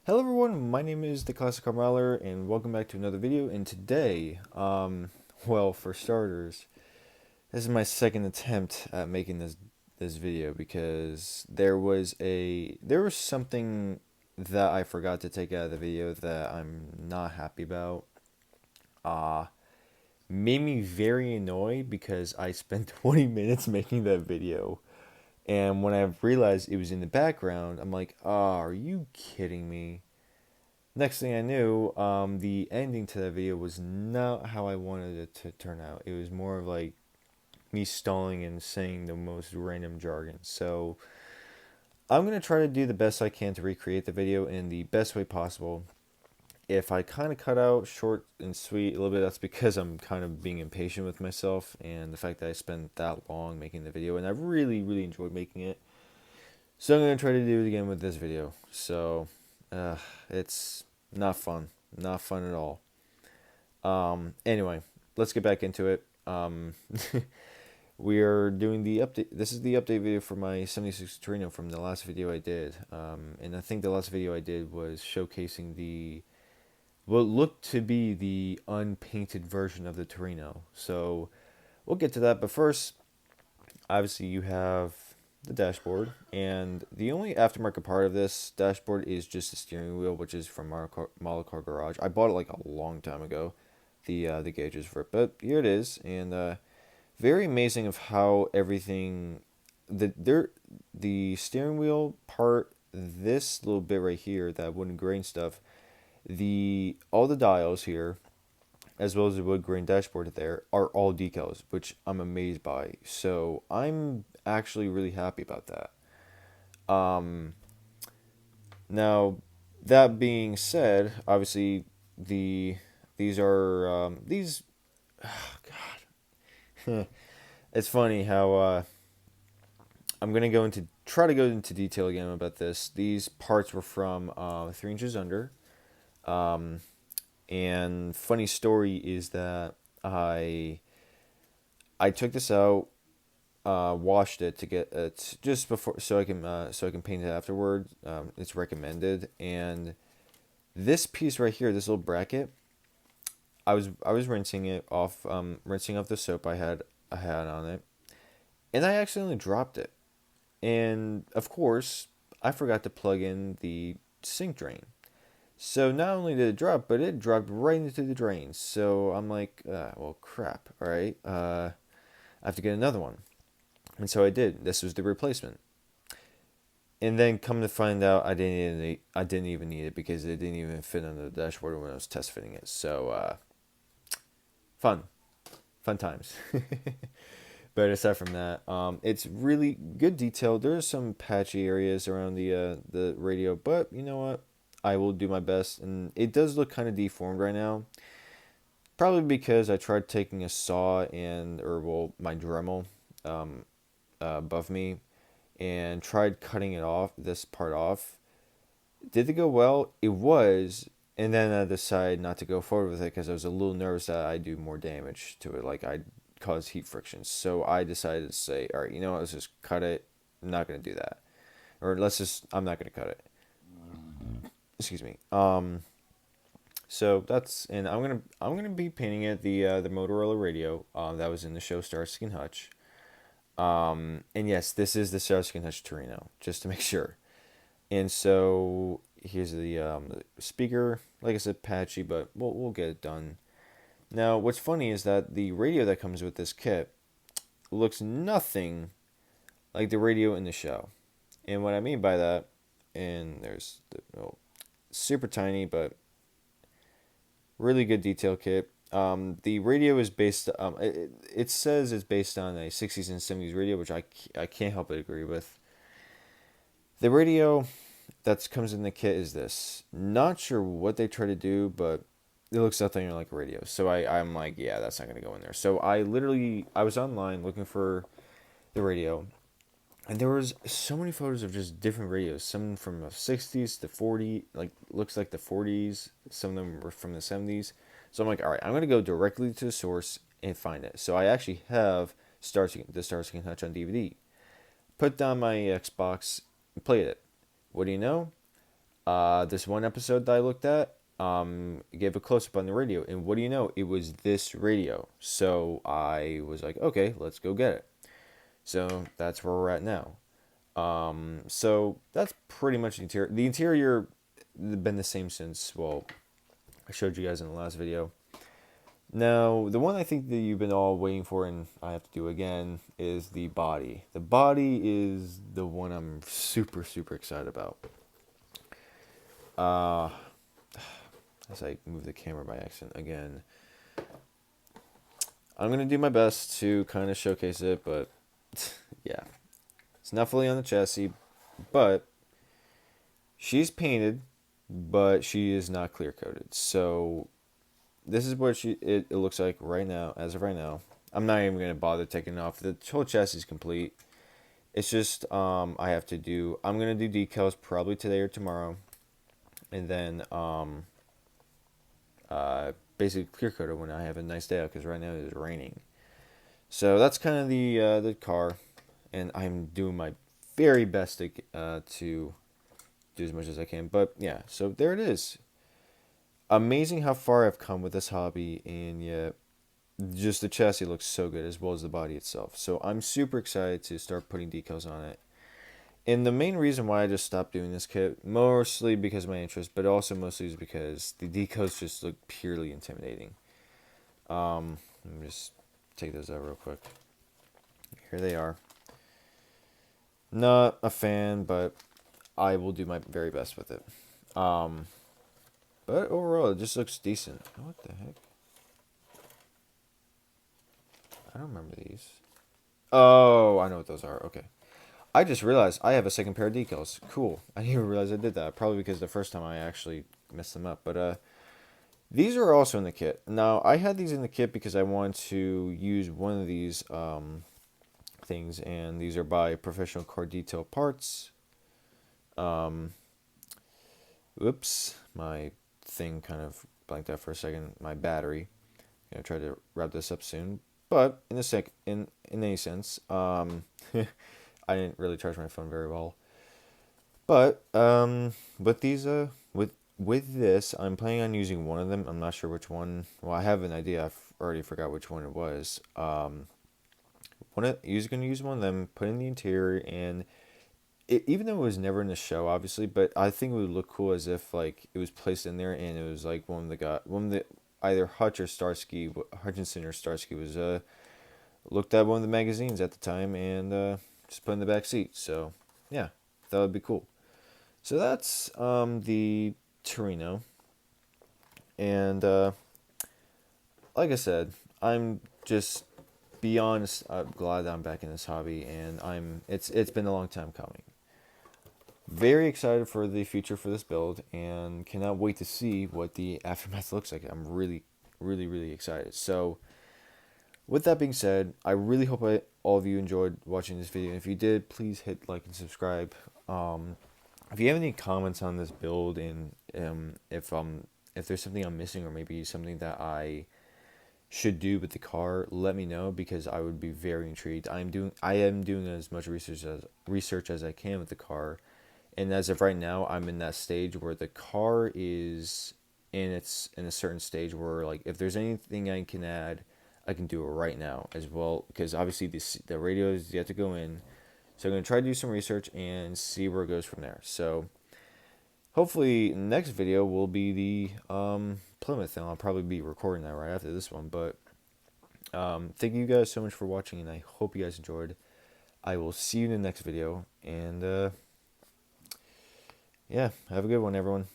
Hello everyone, my name is the Classic Carmeler and welcome back to another video. And today, well, for starters, this is my second attempt at making this video because there was something that I forgot to take out of the video that I'm not happy about. Uh Made me very annoyed because I spent 20 minutes making that video. And when I realized it was in the background, I'm like, "Ah, are you kidding me?" Next thing I knew, the ending to that video was not how I wanted it to turn out. It was more of like me stalling and saying the most random jargon. So I'm going to try to do the best I can to recreate the video in the best way possible. If I kind of cut out short and sweet a little bit, that's because I'm kind of being impatient with myself and the fact that I spent that long making the video and I really, really enjoyed making it. So I'm going to try to do it again with this video. So it's not fun. Not fun at all. Anyway, let's get back into it. We are doing the update. This is the update video for my 76 Torino from the last video I did. And I think the last video I did was showcasing what looked to be the unpainted version of the Torino. So we'll get to that. But first, obviously, you have the dashboard, and the only aftermarket part of this dashboard is just the steering wheel, which is from Model Car Garage. I bought it like a long time ago, the gauges for it, but here it is, and very amazing of how everything the steering wheel part, this little bit right here, that wooden grain stuff, the all the dials here, as well as the wood grain dashboard there, are all decals, which I'm amazed by. So I'm actually really happy about that. Um, Now, that being said, obviously these are these. Oh God, it's funny how I'm gonna try to go into detail again about this. These parts were from 3 inches under. Um, and funny story is that I took this out, washed it to get it just before so I can paint it afterward. It's recommended, and this piece right here, this little bracket, I was rinsing it off, rinsing off the soap I had on it, and I accidentally dropped it, and of course I forgot to plug in the sink drain. So not only did it drop, but it dropped right into the drain. So I'm like, well, crap. All right, I have to get another one. And so I did. This was the replacement. And then come to find out, I didn't even need it because it didn't even fit on the dashboard when I was test fitting it. So fun, fun times. But aside from that, it's really good detail. There's some patchy areas around the radio, but you know what? I will do my best, and it does look kind of deformed right now. Probably because I tried taking a saw or well, my Dremel, um, above me, and tried cutting this part off. Did it go well? It was, and then I decided not to go forward with it because I was a little nervous that I'd do more damage to it, like I'd cause heat friction. So I decided to say, all right, you know what, let's just cut it. I'm not gonna do that, or I'm not gonna cut it. Excuse me. So that's, and I'm gonna be painting it the Motorola radio that was in the show Starsky and Hutch. And yes, this is the Starsky and Hutch Torino, just to make sure. And so here's the speaker. Like I said, patchy, but we'll get it done. Now, what's funny is that the radio that comes with this kit looks nothing like the radio in the show. And what I mean by that, and there's super tiny but really good detail kit. The radio is based. It says it's based on a 60s and 70s radio, which I can't help but agree with. The radio that comes in the kit is this. Not sure what they try to do, but it looks nothing like a radio. So I'm like, yeah, that's not gonna go in there. So I was online looking for the radio, and there was so many photos of just different radios. Some from the 60s, the 40, like looks like the 40s. Some of them were from the 70s. So I'm like, all right, I'm gonna go directly to the source and find it. So I actually have the Starsky and Hutch on DVD. Put down my Xbox, and played it. What do you know? This one episode that I looked at, gave a close up on the radio, and what do you know? It was this radio. So I was like, okay, let's go get it. So that's where we're at now. So that's pretty much the interior. The interior been the same since, well, I showed you guys in the last video. Now, the one I think that you've been all waiting for, and I have to do again, is the body. The body is the one I'm super, super excited about. Uh, as I move the camera by accident again, I'm going to do my best to kind of showcase it, but yeah. It's not fully on the chassis, but she's painted, but she is not clear coated. So this is what it looks like right now, as of right now. I'm not even going to bother taking it off. The whole chassis is complete. It's just I'm going to do decals probably today or tomorrow. And then basically clear coat it when I have a nice day out, because right now it is raining. So that's kind of the car, and I'm doing my very best to do as much as I can. But yeah, so there it is. Amazing how far I've come with this hobby, and yeah, just the chassis looks so good as well as the body itself. So I'm super excited to start putting decals on it. And the main reason why I just stopped doing this kit, mostly because of my interest, but also mostly is because the decals just look purely intimidating. Let me just take those out real quick. Here they are. Not a fan, but I will do my very best with it. But overall, it just looks decent. What the heck? I don't remember these. Oh, I know what those are. Okay. I just realized I have a second pair of decals. Cool. I didn't even realize I did that. Probably because the first time I actually messed them up. But these are also in the kit. Now, I had these in the kit because I wanted to use one of these things. And these are by Professional Car Detail Parts. Oops. My thing kind of blanked out for a second. My battery. I'm going to try to wrap this up soon. But in any sense, I didn't really charge my phone very well. But with these with this, I'm planning on using one of them. I'm not sure which one. Well, I have an idea. I've already forgot which one it was. You're going to use one of them, put in the interior, and even though it was never in the show, obviously, but I think it would look cool as if like it was placed in there, and it was like one of the either Hutch or Starsky, Hutchinson or Starsky was looked at one of the magazines at the time, and just put in the back seat. So yeah, that would be cool. So that's the Torino, and like I said, I'm just beyond glad that I'm back in this hobby, and it's been a long time coming. Very excited for the future for this build, and cannot wait to see what the aftermath looks like. I'm really, really, really excited. So with that being said, I really hope all of you enjoyed watching this video. And if you did, please hit like and subscribe. If you have any comments on this build, and if there's something I'm missing, or maybe something that I should do with the car, let me know, because I would be very intrigued. I am doing as much research as I can with the car, and as of right now, I'm in that stage where the car is in a certain stage where, like, if there's anything I can add, I can do it right now as well, because obviously the radio is yet to go in. So I'm going to try to do some research and see where it goes from there. So hopefully next video will be the Plymouth, and I'll probably be recording that right after this one. But thank you guys so much for watching, and I hope you guys enjoyed. I will see you in the next video, and yeah, have a good one, everyone.